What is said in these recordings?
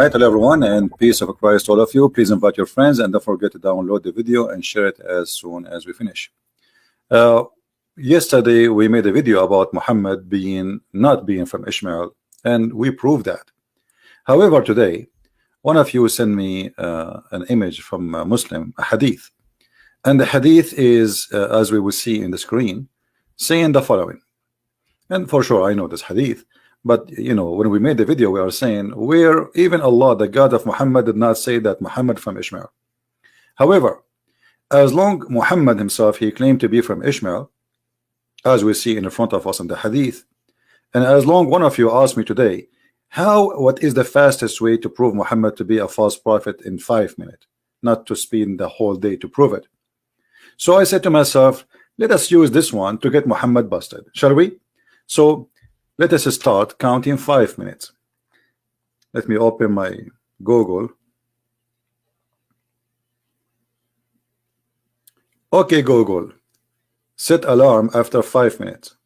right, hello everyone, and peace of Christ to all of you. Please invite your friends and don't forget to download the video and share it as soon as we finish. Yesterday we made a video about Muhammad not being from Ishmael, and we proved that. However, today one of you sent me an image from a Muslim, a hadith, and the hadith is as we will see in the screen, saying the following. And for sure I know this hadith, but you know, when we made the video we are saying where even Allah, the God of Muhammad, did not say that Muhammad from Ishmael. However, as long Muhammad himself, he claimed to be from Ishmael, as we see in front of us in the hadith, and as long one of you asked me today, what is the fastest way to prove Muhammad to be a false prophet in 5 minutes, not to spend the whole day to prove it. So I said to myself, let us use this one to get Muhammad busted, shall we? So let us start counting 5 minutes. Let me open my Google. Okay, Google, set alarm after 5 minutes.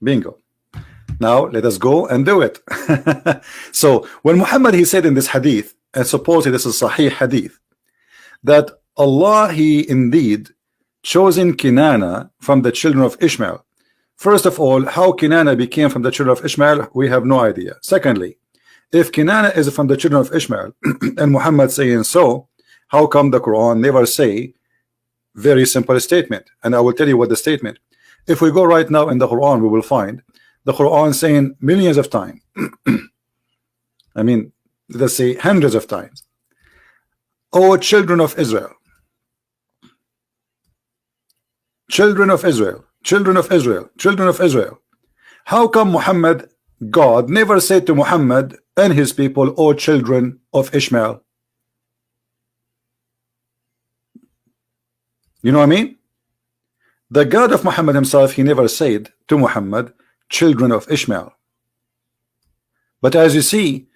Bingo. Now let us go and do it. So when Muhammad, he said in this hadith, and supposedly this is Sahih hadith, that Allah, he indeed chosen Kinana from the children of Ishmael. First of all, how Kinana became from the children of Ishmael, we have no idea. Secondly, if Kinana is from the children of Ishmael and Muhammad saying so, how come the Quran never say very simple statement? And I will tell you what the statement. If we go right now in the Quran, we will find the Quran saying millions of times, I mean, let's say hundreds of times, O children of Israel, children of Israel, children of Israel, children of Israel. How come Muhammad, God, never said to Muhammad and his people, O children of Ishmael? You know what I mean? The God of Muhammad himself, he never said to Muhammad, children of Ishmael. But as you see,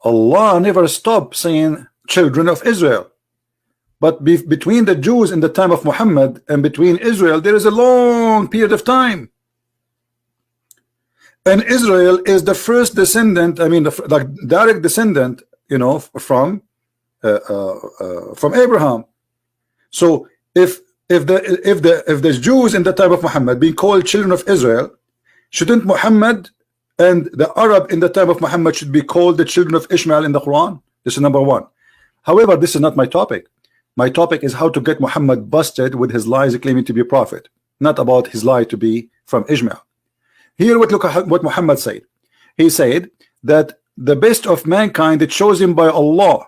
Allah never stopped saying children of Israel. But between the Jews in the time of Muhammad and between Israel, there is a long period of time. And Israel is the first descendant, I mean, the direct descendant, you know, from Abraham. So if the Jews in the time of Muhammad being called children of Israel, shouldn't Muhammad and the Arab in the time of Muhammad should be called the children of Ishmael in the Quran? This is number one. However, this is not my topic. My topic is how to get Muhammad busted with his lies claiming to be a prophet, not about his lie to be from Ishmael. Here, look at what Muhammad said. He said that the best of mankind is chosen by Allah.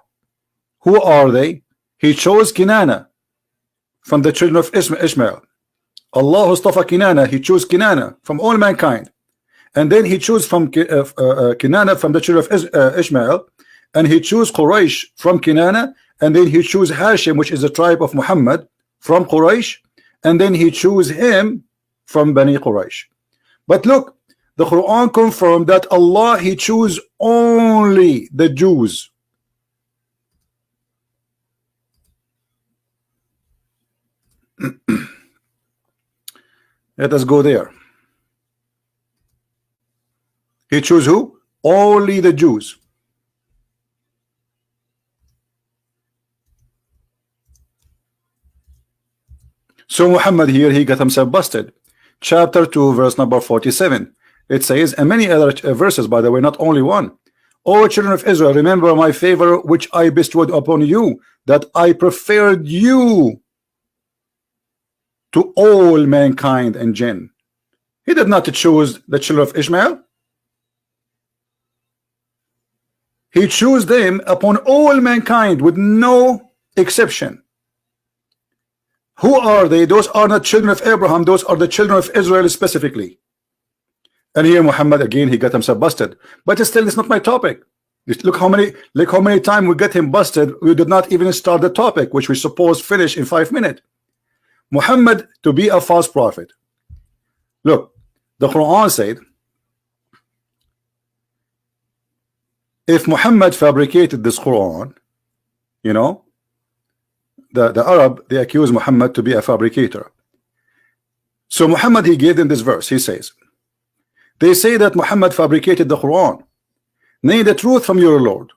Who are they? He chose Kinana from the children of Ishmael. Allah Mustafa Kinana, he chose Kinana from all mankind. And then he chose from Kinana from the children of Ishmael, and he chose Quraysh from Kinana, and then he chose Hashim, which is a tribe of Muhammad, from Quraysh, and then he chose him from Bani Quraysh. But look, the Quran confirmed that Allah, he chose only the Jews. Let us go there. He chose who? Only the Jews. So Muhammad here, he got himself busted. Chapter 2, verse number 47. It says, and many other verses, by the way, not only one. O children of Israel, remember my favor which I bestowed upon you, that I preferred you to all mankind and jinn. He did not choose the children of Ishmael. He chose them upon all mankind with no exception. Who are they? Those are not children of Abraham. Those are the children of Israel specifically. And here Muhammad again, he got himself busted. But still, it's not my topic. Look how many times we get him busted. We did not even start the topic, which we suppose finish in 5 minutes. Muhammad to be a false prophet. Look, the Quran said, if Muhammad fabricated this Quran, you know, the Arab, they accuse Muhammad to be a fabricator. So Muhammad, he gave them this verse. He says, they say that Muhammad fabricated the Quran. nay the truth from your Lord,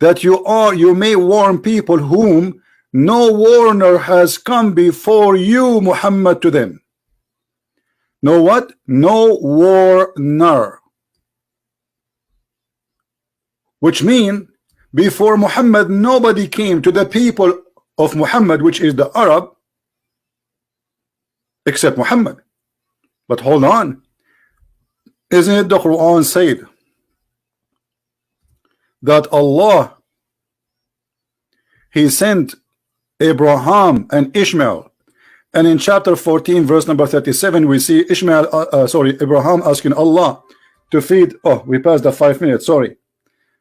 that you may warn people whom no warner has come before you, Muhammad, to them. No what? No warner. Which mean before Muhammad nobody came to the people of Muhammad, which is the Arab, except Muhammad. But hold on, isn't it the Quran said that Allah, He sent Abraham and Ishmael, and in chapter 14 verse number 37 we see Abraham asking Allah to feed. Oh, we passed the 5 minutes, sorry,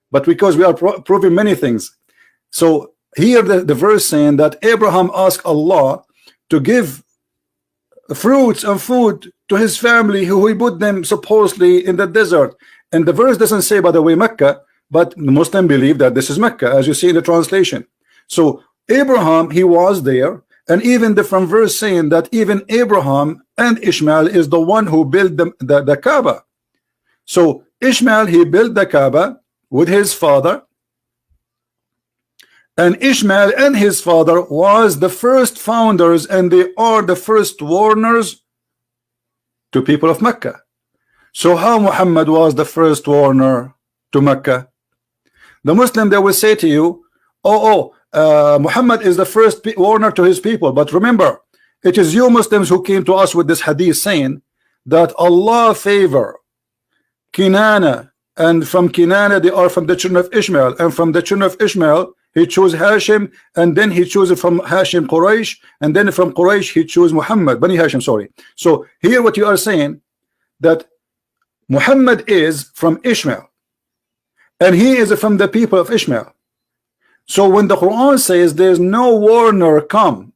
but because we are proving many things. So here the verse saying that Abraham asked Allah to give fruits and food to his family, who he put them supposedly in the desert. And the verse doesn't say, by the way, Mecca, but the Muslim believe that this is Mecca, as you see in the translation. So Abraham, he was there, and even the from verse saying that even Abraham and Ishmael is the one who built the Kaaba. So Ishmael, he built the Kaaba with his father, and Ishmael and his father was the first founders, and they are the first warners to people of Mecca. So how Muhammad was the first warner to Mecca? The Muslim, they will say to you, Muhammad is the first warner to his people. But remember, it is you Muslims who came to us with this hadith saying that Allah favor Kinana, and from Kinana they are from the children of Ishmael, and from the children of Ishmael he chose Hashim, and then he chose from Hashim Quraysh, and then from Quraysh he chose Muhammad, Bani Hashim, sorry. So here what you are saying, that Muhammad is from Ishmael, and he is from the people of Ishmael. So when the Quran says there's no warner come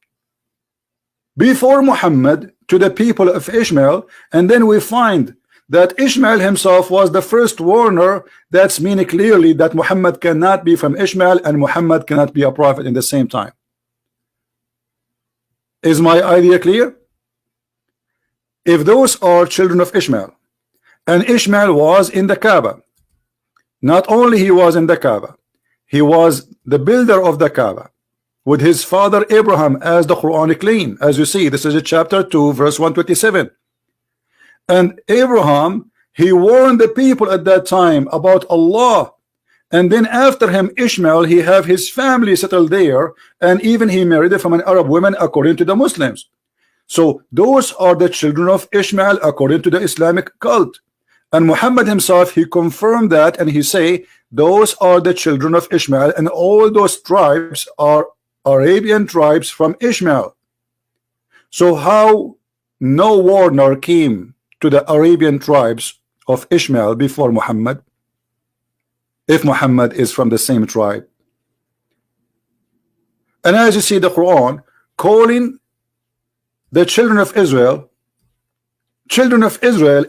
before Muhammad to the people of Ishmael, and then we find that Ishmael himself was the first warner, that's meaning clearly that Muhammad cannot be from Ishmael, and Muhammad cannot be a prophet in the same time. Is my idea clear? If those are children of Ishmael, and Ishmael was in the Kaaba, not only he was in the Kaaba, he was the builder of the Kaaba with his father Abraham, as the Quran claims. As you see, this is chapter 2 verse 127. And Abraham, he warned the people at that time about Allah, and then after him Ishmael, he have his family settled there, and even he married from an Arab woman according to the Muslims. So those are the children of Ishmael according to the Islamic cult. And Muhammad himself, he confirmed that, and he say those are the children of Ishmael, and all those tribes are Arabian tribes from Ishmael. So how no warner came to the Arabian tribes of Ishmael before Muhammad, if Muhammad is from the same tribe? And as you see the Quran calling the children of Israel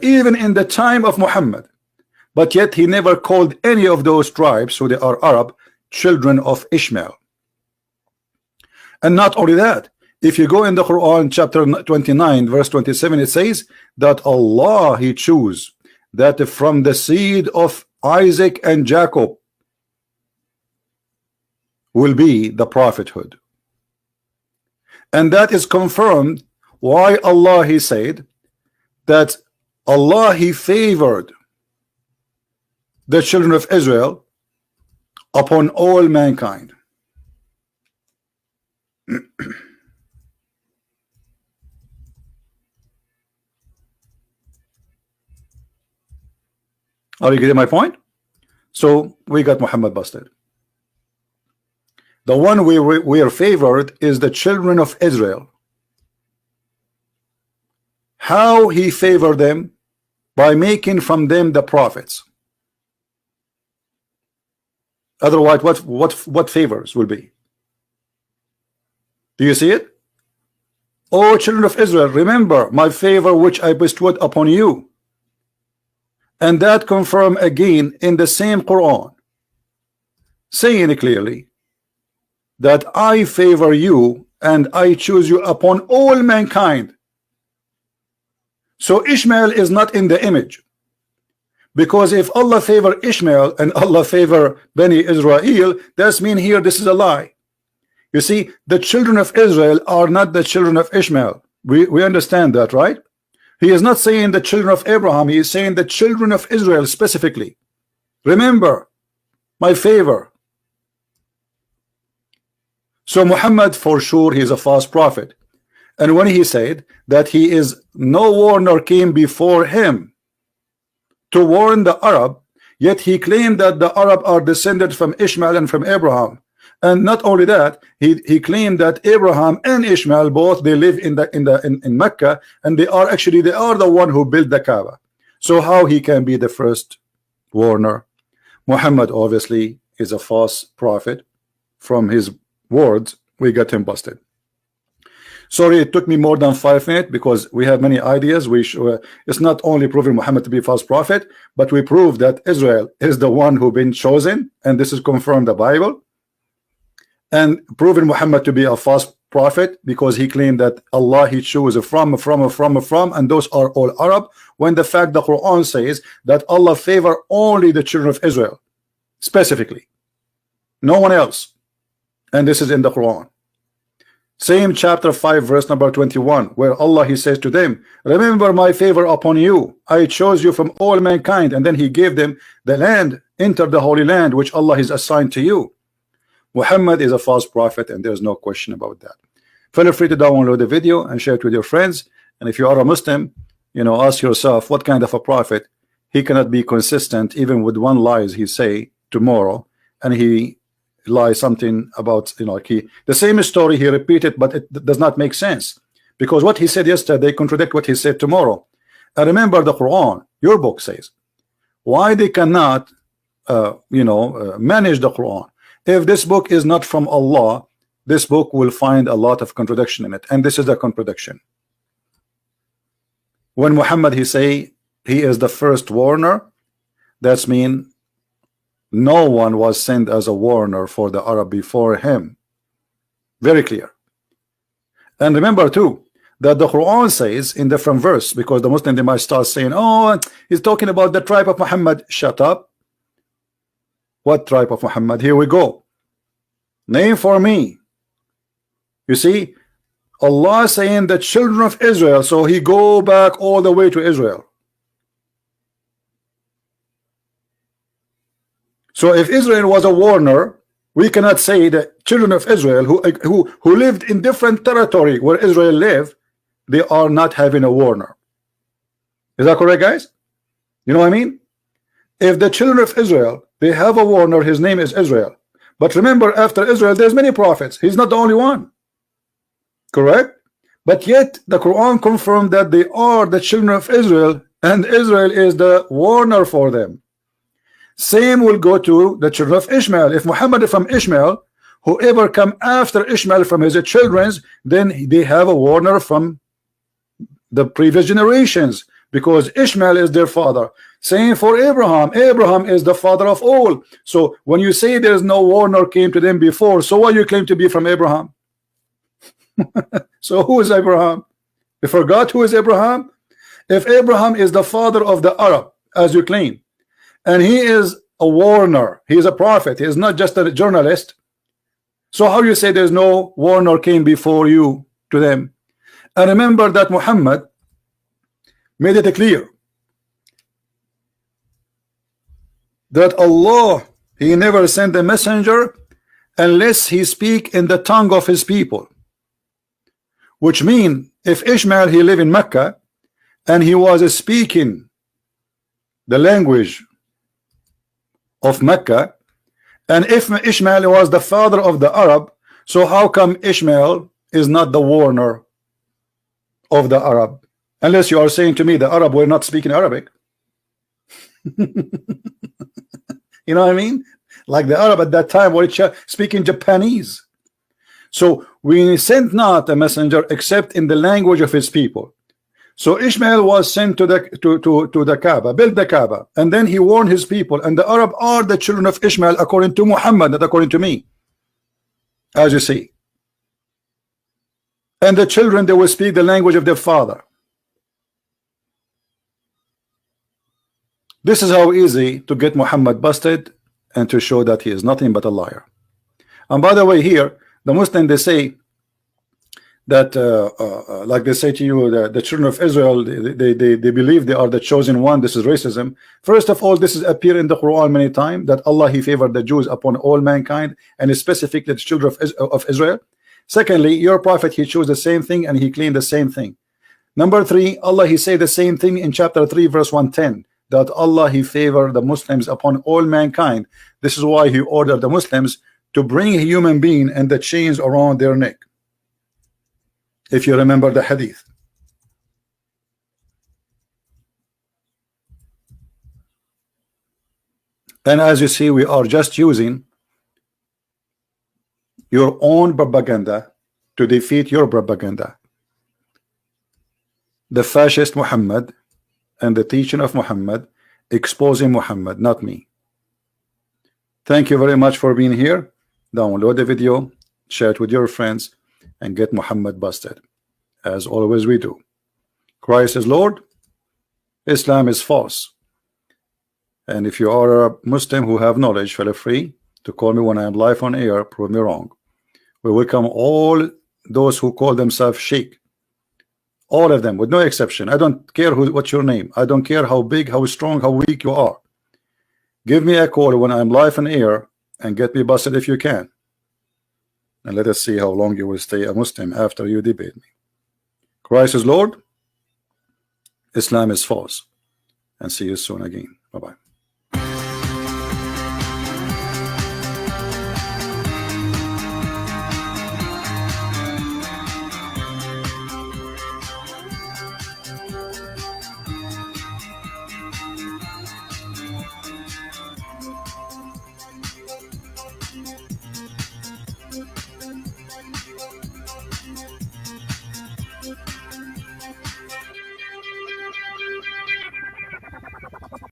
even in the time of Muhammad, but yet he never called any of those tribes, so they are Arab, children of Ishmael. And not only that, if you go in the Quran chapter 29 verse 27, it says that Allah, he chose that from the seed of Isaac and Jacob will be the prophethood. And that is confirmed why Allah, he said that Allah, he favored the children of Israel upon all mankind. Are you getting my point? So we got Muhammad busted. The one we are favored is the children of Israel. How he favored them? By making from them the prophets. Otherwise, what favors will be? Do you see it? O children of Israel, remember my favor which I bestowed upon you. And that confirmed again in the same Quran, saying clearly that I favor you and I choose you upon all mankind. So Ishmael is not in the image, Because if Allah favor Ishmael and Allah favor Bani Israel, that's mean here this is a lie. You see, the children of Israel are not the children of Ishmael. We understand that, right? He is not saying the children of Abraham, he is saying the children of Israel specifically. Remember, my favor. So Muhammad, for sure, he is a false prophet. And when he said that he is no warner came before him to warn the Arab, yet he claimed that the Arab are descended from Ishmael and from Abraham. And not only that, he claimed that Abraham and Ishmael both they live in Mecca, and they are the one who built the Kaaba. So how he can be the first warner? Muhammad obviously is a false prophet. From his words, we got him busted. Sorry, it took me more than 5 minutes because we have many ideas. It's not only proving Muhammad to be a false prophet, but we prove that Israel is the one who been chosen, and this is confirmed the Bible. And proving Muhammad to be a false prophet because he claimed that Allah he chose from, and those are all Arab, when the fact the Quran says that Allah favor only the children of Israel specifically, no one else. And this is in the Quran. Same chapter 5 verse number 21, where Allah he says to them, remember my favor upon you, I chose you from all mankind, and then he gave them the land, enter the holy land which Allah has assigned to you. Muhammad is a false prophet, and there's no question about that. Feel free to download the video and share it with your friends. And if you are a Muslim, you know, ask yourself what kind of a prophet. He cannot be consistent even with one lies he say tomorrow, and he lies something about, you know, like the same story he repeated, but it does not make sense because what he said yesterday contradict what he said tomorrow. And remember the Quran, your book says why they cannot manage the Quran. If this book is not from Allah, this book will find a lot of contradiction in it, and this is the contradiction. When Muhammad he say he is the first warner, that's mean no one was sent as a warner for the Arab before him. Very clear. And remember too that the Quran says in different verse, because the Muslim they might start saying, oh, he's talking about the tribe of Muhammad. Shut up. What tribe of Muhammad? Here we go. Name for me. You see, Allah saying the children of Israel, so he go back all the way to Israel. So if Israel was a warner, we cannot say that children of Israel who lived in different territory where Israel lived, they are not having a warner. Is that correct, guys? You know what I mean? If the children of Israel they have a warner, his name is Israel. But remember, after Israel there's many prophets. He's not the only one. Correct? But yet the Quran confirmed that they are the children of Israel, and Israel is the warner for them. Same will go to the children of Ishmael. If Muhammad is from Ishmael, whoever come after Ishmael from his children, then they have a warner from the previous generations, because Ishmael is their father. Same for Abraham. Abraham is the father of all. So when you say there's no warner came to them before, so what you claim to be from Abraham? So who is Abraham? You forgot who is Abraham? If Abraham is the father of the Arab, as you claim, and he is a warner, he is a prophet, he is not just a journalist, so how you say there's no warner came before you to them? And remember that Muhammad made it clear that Allah he never sent a messenger unless he speak in the tongue of his people, which mean if Ishmael he live in Mecca and he was speaking the language of Mecca, and if Ishmael was the father of the Arab, so how come Ishmael is not the warner of the Arab? Unless you are saying to me the Arab were not speaking Arabic. You know what I mean? Like the Arab at that time were speaking Japanese. So we sent not a messenger except in the language of his people. So Ishmael was sent to the Kaaba, built the Kaaba, and then he warned his people, and the Arab are the children of Ishmael according to Muhammad, not according to me, as you see. And the children they will speak the language of their father. This is how easy to get Muhammad busted and to show that he is nothing but a liar. And by the way, here the Muslim, they say that like they say to you, the children of Israel, they believe they are the chosen one. This is racism. First of all, this is appear in the Quran many times, that Allah, he favored the Jews upon all mankind, and specifically the children of Israel. Secondly, your prophet, he chose the same thing and he claimed the same thing. Number three, Allah, he said the same thing in chapter 3 verse 110, that Allah, he favored the Muslims upon all mankind. This is why he ordered the Muslims to bring a human being and the chains around their neck, if you remember the hadith. And as you see, we are just using your own propaganda to defeat your propaganda. The fascist Muhammad and the teaching of Muhammad, exposing Muhammad, not me. Thank you very much for being here. Download the video, share it with your friends, and get Muhammad busted, as always we do. Christ is Lord, Islam is false. And if you are a Muslim who have knowledge, feel free to call me when I am live on air, prove me wrong. We welcome all those who call themselves sheikh, all of them with no exception. I don't care what's your name. I don't care how big, how strong, how weak you are. Give me a call when I'm live on air and get me busted if you can. And let us see how long you will stay a Muslim after you debate me. Christ is Lord, Islam is false. And see you soon again. Bye-bye.